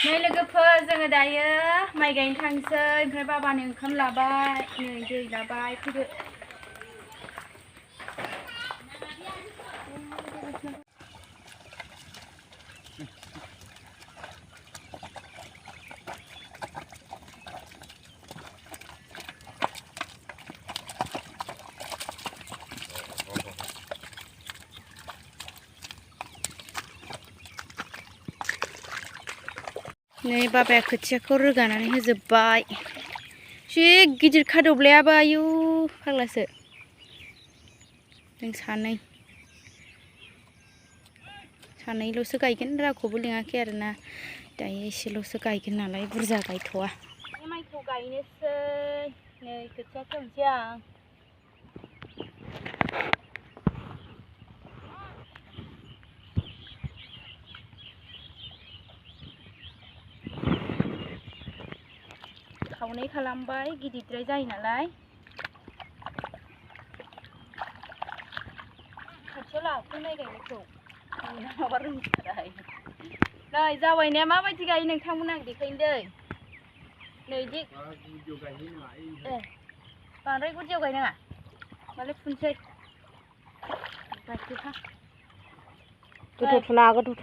नै लोगोफोर जोङो दायो माइ गायनो थांसै ओमफ्राय बाबानो ओंखाम लाबाय नै दै लाबाय फैदो नै बाबाया खोथियाखौ रोगानानै होजोबबाय जि गिदिर खादब्लायाबो आयु फाग्लासो जों सानैल'सो गायगोन रावखौबो लिङाखै आरोना दायो एसेल'सो गायगोन नालाय बुरजा गायथ'वा माइखौ गायनोसै नै खोथिया फोनोसै आं खावनै खालामबाय गिदिरद्राय जायो नालाय खाथियाव लाफै माइ गायनायखौ नङाबा रोंथाराहाय नै जावायनाया माबायदि गायो नोंथांमोना आं देखायनो दै नै दि बांद्राय गुदियाव गायनाङा मालाय फुनसै गायसैहा गोथौ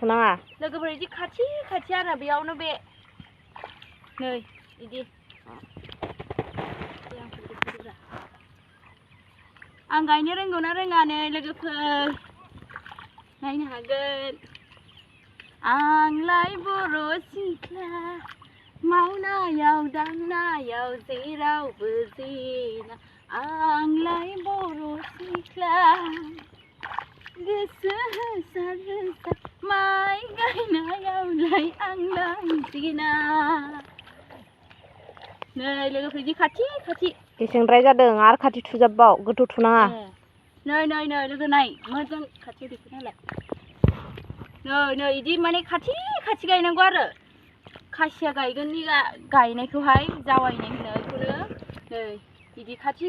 थुनाङा लोगोफोर इदि खाथि आरो बेयावनो बे नै इदि आं गायनो रोंगौना रोङा नै लोगोफोर नायनो हागोन आंलाय बर' सिख्ला मावनायाव दांनायाव जेरावबो जेना आंलाय बर' सिख्ला गोसो होसार माइ गायनायावलाय आंलाय जेना नै लोगोफोर इदि खाथि गेसेंद्राय जादों आरो खाथि थुजाबबाव गोथौ थुनाङा नै लोगो नाय मोजां खाथियाव दिखोनालाय नै इदि माने खाथि गायनांगौ आरो खासिया गायगोननि गायनायखौहाय जावायनाय होनो बेखौनो नै इदि खाथि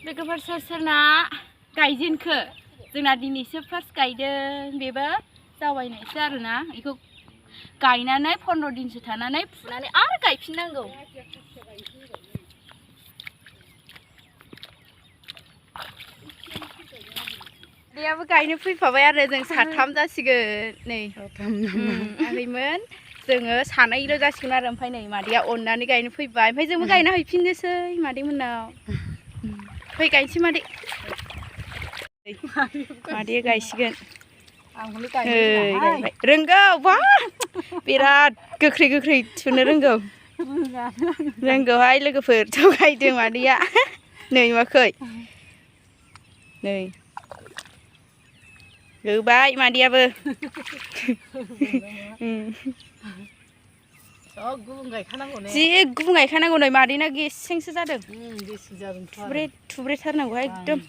लोगोफोर सोरना गायजेनखो जोंना दिनैसो फार्स्ट गायदों बेबो जावायनायसो आरोना बेखौ गायनानै 15 दिनसो थानानै फुनानै आरो गायफिननांगौ बेयाबो गायनो फैफाबाय आरो जों साथाम जासिगोन नै आगैमोन जोङो सानैल' जासिगोन आरो ओमफ्राय नै मादैया अननानै गायनो फैबाय ओमफ्राय जोंबो गायना हैफिननोसै मादै मोननाव फै गायनोसै मादैया गायसिगोन गायबाय रोंगौ बा बिराद गोख्रै थुनो रोंगौहाय लोगोफोर थगायदों मादैया नै नुवाखै नै होबाय मादैयाबो जि गुबुं गायखानांगौ नै मादैना गेसेंसो जादों थुब्रेथारनांगौहाय एकदम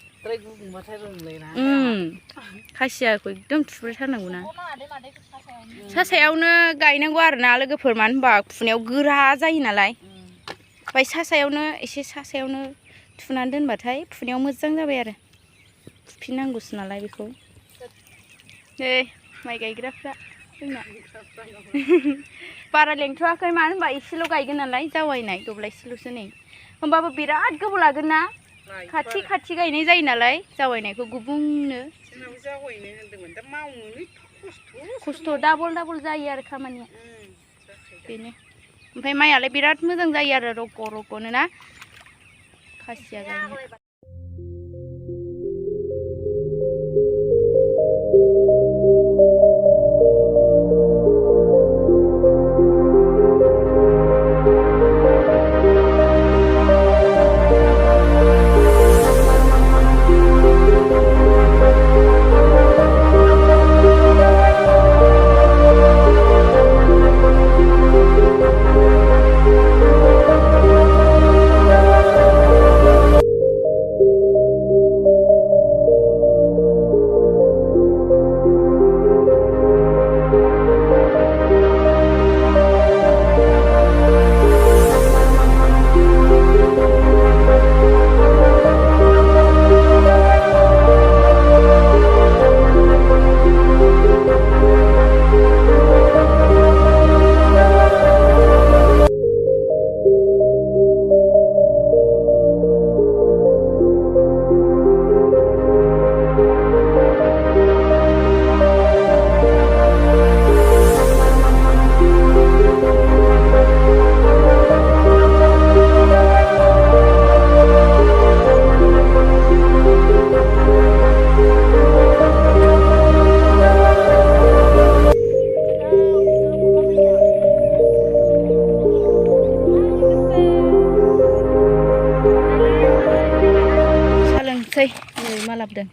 खासियाखौ एकदम थुब्रेथारनांगौ ना सासायावनो गायनांगौ आरोना लोगोफोर मानो होनबा फुनायाव गोरा जायो नालाय ओमफ्राय एसे सासायावनो थुनानै दोनबाथाय फुनायाव मोजां जाबाय आरो फुफिननांगौसो नालाय बेखौ नै माइ गायग्राफ्रा जोंना बारा लेंथ'वाखै मानो होनबा एसेल' गायगोन नालाय जावायनाय दब्लायसेल'सो नै होमबाबो बिराद गोबाव लागोन ना खाथि गायनाय जायो नालाय जावायनायखौ गुबुंनो खस्थ' डाबल जायो आरो खामानिया बेनो ओमफ्राय माइयालाय बिराद मोजां जायो आरो रग'नो ना खासिया गायनो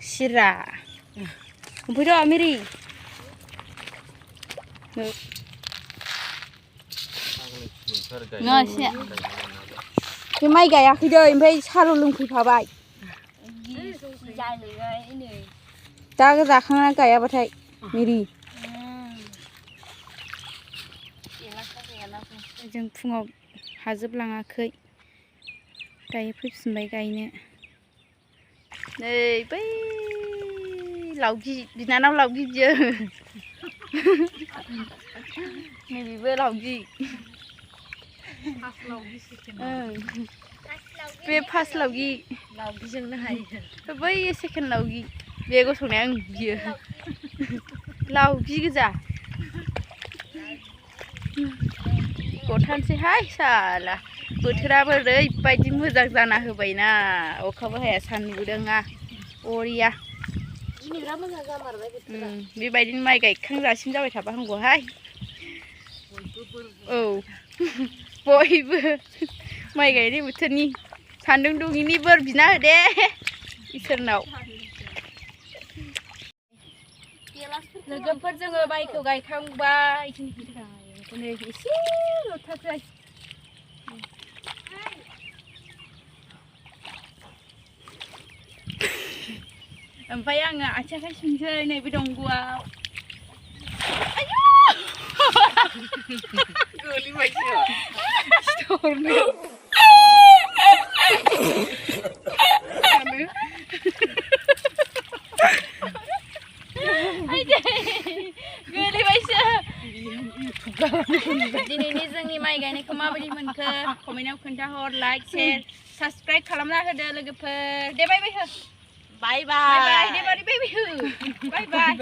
सिरा ओमफ्राय मेरि बे माइ गायाखै दै ओमफ्राय साल' लोंफैफाबाय दा जाखांना गायाबाथाय मेरि जों फुङाव हाजोबलाङाखै दायो फैफिनबाय गायनो नै बै लावगि बिनानाव लावगि बियो नैबेबो लावगि बे फार्स्ट लावगि लावगिजोंनो हायो बै सेकेन्ड लावगि बे गसंनाया आं बियो लावगि गोजा गथानसैहाय साला बोथोराबो ओरैबायदि मोजां जाना होबायना अखाबो हाया सान्दुंबो दुङा अरिया बेबायदिनो माइ गायखांजासिम जाबाय थाबा हामगौहाय औ बयबो माइ गायनाय बोथोरनि सान्दुं दुङिनि बोर बिना हो दे इसोरनाव लोगोफोर जोङो माइखौ गायखांबाय एसे ल'थारसै ओमफ्राय आङो आथिं आखाइ सुनोसै नैबे दंग'आव गोलैबायसो दिनैनि जोंनि माइ गायनायखौ माबायदि मोनखो कमेन्टआव खोन्थाहर लाइक शेयार साबस्क्राइब खालामना होदो लोगोफोर दे बाय बाय हो बाय बाय दे बाय बाय हो बाय बाय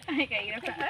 माइ गायग्राफ्रा